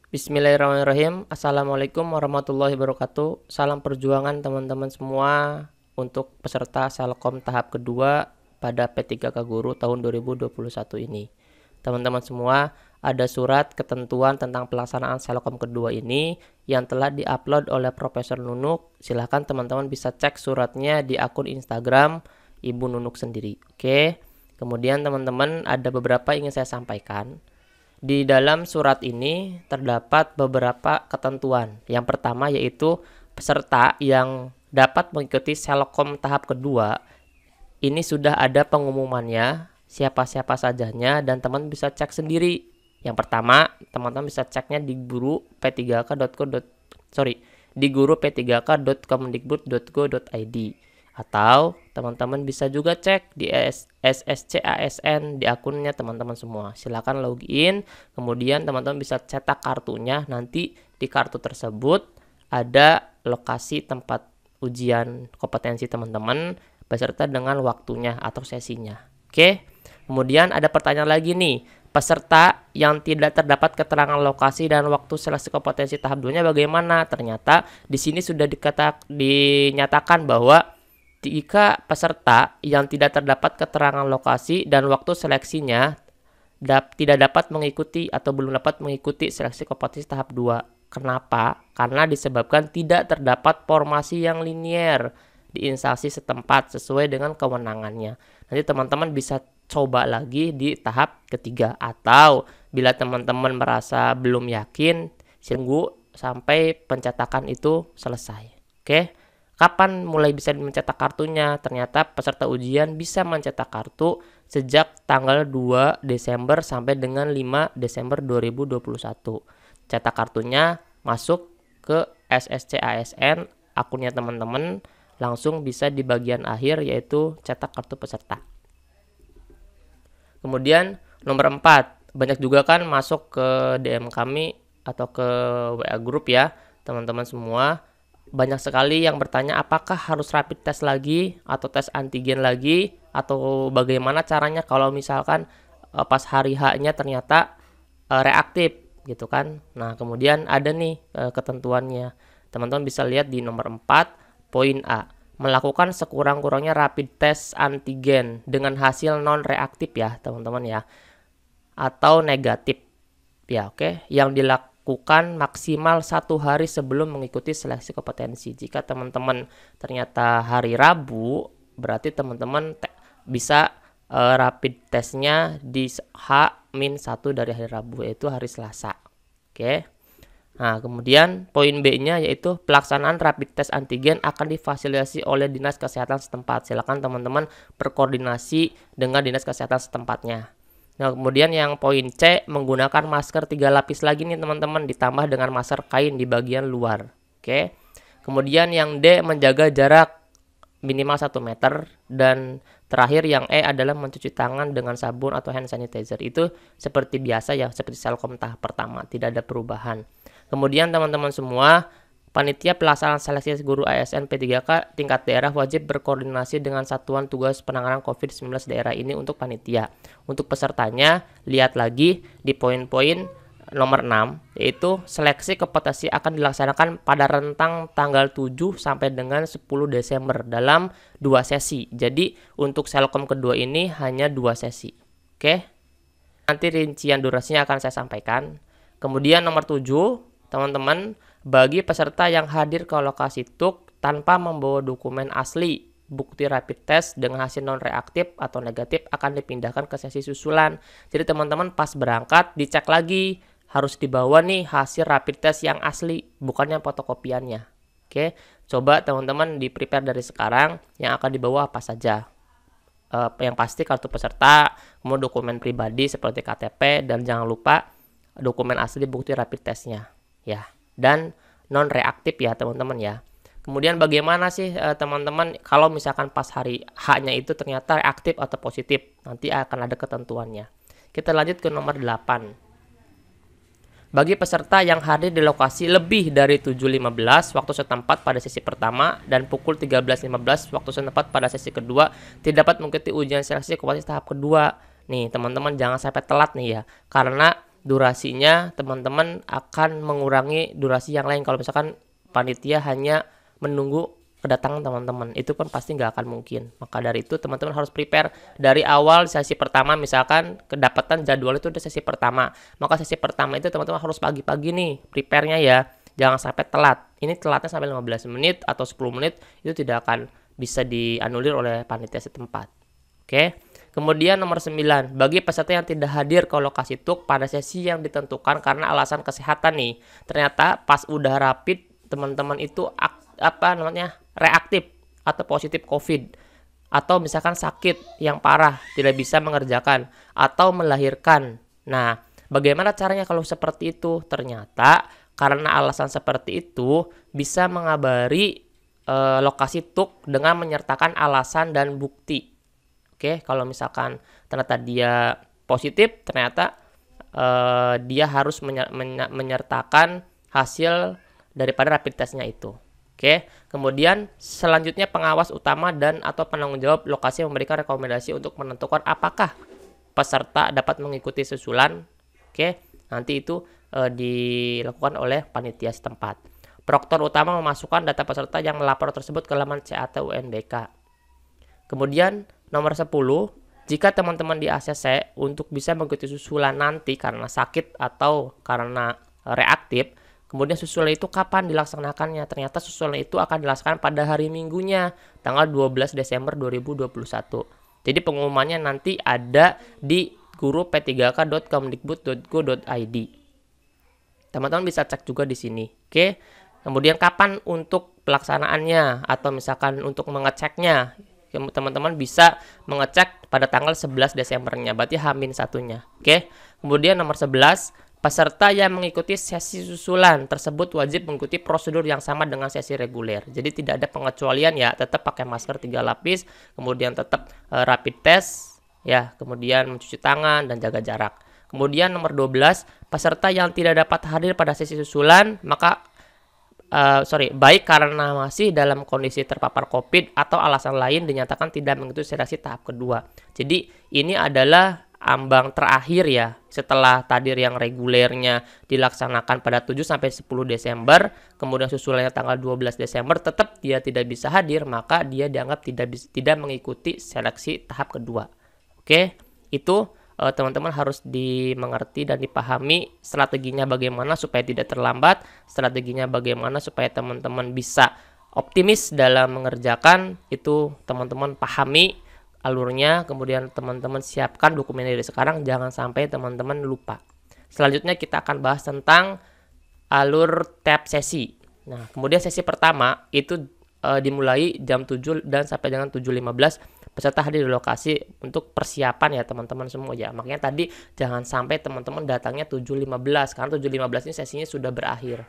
Bismillahirrahmanirrahim. Assalamualaikum warahmatullahi wabarakatuh. Salam perjuangan teman-teman semua untuk peserta Selkom tahap kedua pada P3K Guru tahun 2021 ini. Teman-teman semua, ada surat ketentuan tentang pelaksanaan Selkom kedua ini yang telah diupload oleh Profesor Nunuk. Silahkan teman-teman bisa cek suratnya di akun Instagram Ibu Nunuk sendiri. Oke. Kemudian teman-teman, ada beberapa ingin saya sampaikan. Di dalam surat ini terdapat beberapa ketentuan. Yang pertama yaitu peserta yang dapat mengikuti Selkom tahap kedua ini sudah ada pengumumannya, siapa-siapa sajanya, dan teman bisa cek sendiri. Yang pertama, teman-teman bisa ceknya di di guru p3k.kemdikbud.go.id, atau teman-teman bisa juga cek di SSCASN di akunnya teman-teman semua. Silakan login, kemudian teman-teman bisa cetak kartunya. Nanti di kartu tersebut ada lokasi tempat ujian kompetensi teman-teman beserta dengan waktunya atau sesinya. Oke. Kemudian ada pertanyaan lagi nih. Peserta yang tidak terdapat keterangan lokasi dan waktu seleksi kompetensi tahap 2-nya bagaimana? Ternyata di sini sudah dinyatakan bahwa jika peserta yang tidak terdapat keterangan lokasi dan waktu seleksinya tidak dapat mengikuti atau belum dapat mengikuti seleksi kompetensi tahap 2. Kenapa? Karena disebabkan tidak terdapat formasi yang linier di instansi setempat sesuai dengan kewenangannya. Nanti teman-teman bisa coba lagi di tahap ketiga, atau bila teman-teman merasa belum yakin, tunggu sampai pencetakan itu selesai. Oke. Kapan mulai bisa mencetak kartunya? Ternyata peserta ujian bisa mencetak kartu sejak tanggal 2 Desember sampai dengan 5 Desember 2021. Cetak kartunya masuk ke SSCASN, akunnya teman-teman, langsung bisa di bagian akhir yaitu cetak kartu peserta. Kemudian nomor 4, banyak juga kan masuk ke DM kami atau ke WA group ya, teman-teman semua. Banyak sekali yang bertanya apakah harus rapid test lagi atau tes antigen lagi, atau bagaimana caranya kalau misalkan pas hari H-nya ternyata reaktif gitu kan. Nah, kemudian ada nih ketentuannya. Teman-teman bisa lihat di nomor 4, poin A. Melakukan sekurang-kurangnya rapid test antigen dengan hasil non reaktif ya, teman-teman ya. Atau negatif. Ya, oke. Yang dilakukan maksimal 1 hari sebelum mengikuti seleksi kompetensi. Jika teman-teman ternyata hari Rabu, berarti teman-teman bisa rapid testnya di H-1 dari hari Rabu, yaitu hari Selasa. Oke. Nah, kemudian poin B-nya yaitu pelaksanaan rapid test antigen akan difasilitasi oleh Dinas Kesehatan setempat. Silakan teman-teman berkoordinasi dengan Dinas Kesehatan setempatnya. Nah, kemudian yang poin C, menggunakan masker 3 lapis lagi nih teman-teman, ditambah dengan masker kain di bagian luar. Oke. Kemudian yang D, menjaga jarak minimal 1 meter. Dan terakhir yang E adalah mencuci tangan dengan sabun atau hand sanitizer. Itu seperti biasa ya, seperti Selkom tahap pertama, tidak ada perubahan. Kemudian teman-teman semua, panitia pelaksanaan seleksi guru ASN P3K tingkat daerah wajib berkoordinasi dengan Satuan Tugas Penanganan COVID-19 daerah ini untuk panitia. Untuk pesertanya, lihat lagi di poin-poin nomor 6, yaitu seleksi kompetensi akan dilaksanakan pada rentang tanggal 7 sampai dengan 10 Desember dalam 2 sesi. Jadi untuk Selkom kedua ini hanya 2 sesi. Oke. Nanti rincian durasinya akan saya sampaikan. Kemudian nomor 7, teman-teman, bagi peserta yang hadir ke lokasi TUK tanpa membawa dokumen asli, bukti rapid test dengan hasil non-reaktif atau negatif akan dipindahkan ke sesi susulan. Jadi teman-teman pas berangkat dicek lagi, harus dibawa nih hasil rapid test yang asli, bukan yang fotokopiannya. Oke, coba teman-teman di prepare dari sekarang yang akan dibawa apa saja. Yang pasti kartu peserta, kemudian dokumen pribadi seperti KTP, dan jangan lupa dokumen asli bukti rapid testnya ya, dan non reaktif ya teman-teman ya. Kemudian bagaimana sih teman-teman kalau misalkan pas hari H-nya itu ternyata reaktif atau positif? Nanti akan ada ketentuannya. Kita lanjut ke nomor 8. Bagi peserta yang hadir di lokasi lebih dari 7.15 waktu setempat pada sesi pertama dan pukul 13.15 waktu setempat pada sesi kedua, tidak dapat mengikuti ujian seleksi kompetensi tahap kedua. Nih teman-teman jangan sampai telat nih ya, karena durasinya teman-teman akan mengurangi durasi yang lain. Kalau misalkan panitia hanya menunggu kedatangan teman-teman, itu pun pasti nggak akan mungkin. Maka dari itu teman-teman harus prepare dari awal sesi pertama. Misalkan kedapatan jadwal itu udah sesi pertama, maka sesi pertama itu teman-teman harus pagi-pagi nih prepare-nya ya, jangan sampai telat. Ini telatnya sampai 15 menit atau 10 menit, itu tidak akan bisa dianulir oleh panitia setempat. Oke. Kemudian nomor 9, bagi peserta yang tidak hadir ke lokasi TUK pada sesi yang ditentukan karena alasan kesehatan nih. Ternyata pas udah rapid teman-teman itu reaktif atau positif COVID, atau misalkan sakit yang parah tidak bisa mengerjakan atau melahirkan. Nah, bagaimana caranya kalau seperti itu? Ternyata karena alasan seperti itu bisa mengabari lokasi TUK dengan menyertakan alasan dan bukti. Oke, kalau misalkan ternyata dia positif, ternyata dia harus menyertakan hasil daripada rapid testnya itu. Oke, kemudian selanjutnya pengawas utama dan atau penanggung jawab lokasi memberikan rekomendasi untuk menentukan apakah peserta dapat mengikuti susulan. Oke, nanti itu dilakukan oleh panitia setempat. Proktor utama memasukkan data peserta yang melapor tersebut ke laman CAT UNBK. Kemudian nomor 10, jika teman-teman di ACC untuk bisa mengikuti susulan nanti karena sakit atau karena reaktif, kemudian susulan itu kapan dilaksanakannya? Ternyata susulan itu akan dilaksanakan pada hari Minggunya, tanggal 12 Desember 2021. Jadi pengumumannya nanti ada di guru p3k.kemdikbud.go.id. Teman-teman bisa cek juga di sini. Oke. Kemudian kapan untuk pelaksanaannya atau misalkan untuk mengeceknya? Teman-teman bisa mengecek pada tanggal 11 Desembernya, berarti H-1-nya. Oke. Kemudian nomor 11, peserta yang mengikuti sesi susulan tersebut wajib mengikuti prosedur yang sama dengan sesi reguler. Jadi tidak ada pengecualian ya, tetap pakai masker 3 lapis, kemudian tetap rapid test ya, kemudian mencuci tangan dan jaga jarak. Kemudian nomor 12, peserta yang tidak dapat hadir pada sesi susulan baik karena masih dalam kondisi terpapar COVID atau alasan lain dinyatakan tidak mengikuti seleksi tahap kedua. Jadi ini adalah ambang terakhir ya, setelah tadi yang regulernya dilaksanakan pada 7 sampai 10 Desember, kemudian susulannya tanggal 12 Desember, tetap dia tidak bisa hadir, maka dia dianggap tidak mengikuti seleksi tahap kedua. Oke, itu teman-teman harus dimengerti dan dipahami strateginya bagaimana supaya tidak terlambat, strateginya bagaimana supaya teman-teman bisa optimis dalam mengerjakan, itu teman-teman pahami alurnya, kemudian teman-teman siapkan dokumen dari sekarang, jangan sampai teman-teman lupa. Selanjutnya kita akan bahas tentang alur tab sesi. Nah, kemudian sesi pertama itu dimulai jam 7 dan sampai dengan 7.15 peserta hadir di lokasi untuk persiapan ya teman-teman semua ya. Makanya tadi jangan sampai teman-teman datangnya 7.15 karena 7.15 ini sesinya sudah berakhir.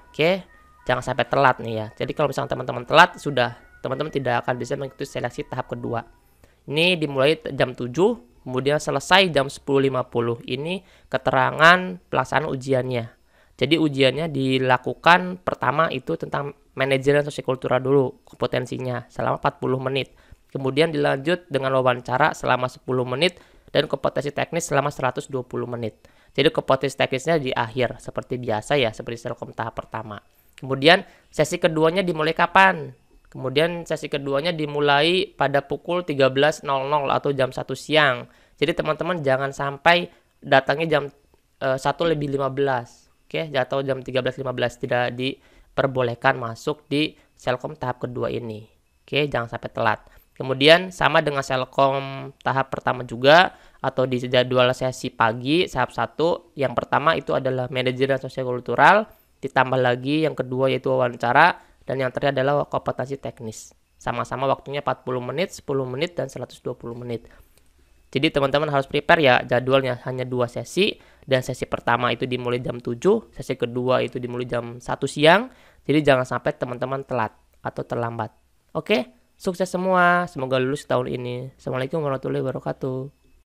Oke, jangan sampai telat nih ya. Jadi kalau misalnya teman-teman telat, sudah teman-teman tidak akan bisa mengikuti seleksi tahap kedua. Ini dimulai jam 7, kemudian selesai jam 10.50. Ini keterangan pelaksanaan ujiannya. Jadi ujiannya dilakukan pertama itu tentang manajemen sosikultural dulu, kompetensinya selama 40 menit. Kemudian dilanjut dengan wawancara selama 10 menit dan kompetensi teknis selama 120 menit. Jadi kompetensi teknisnya di akhir seperti biasa ya, seperti Selkom tahap pertama. Kemudian sesi keduanya dimulai kapan? Kemudian sesi keduanya dimulai pada pukul 13.00 atau jam 1 siang. Jadi teman-teman jangan sampai datangnya jam 1:15. Oke, atau jam 13.15, tidak diperbolehkan masuk di Selkom tahap kedua ini. Oke, jangan sampai telat. Kemudian sama dengan Selkom tahap pertama juga, atau di jadwal sesi pagi tahap 1, yang pertama itu adalah manajemen sosiokultural, ditambah lagi yang kedua yaitu wawancara, dan yang terakhir adalah kompetensi teknis. Sama-sama waktunya 40 menit, 10 menit, dan 120 menit. Jadi teman-teman harus prepare ya, jadwalnya hanya 2 sesi, dan sesi pertama itu dimulai jam 7, sesi kedua itu dimulai jam 1 siang, jadi jangan sampai teman-teman telat atau terlambat. Oke? Sukses semua, semoga lulus tahun ini. Assalamualaikum warahmatullahi wabarakatuh.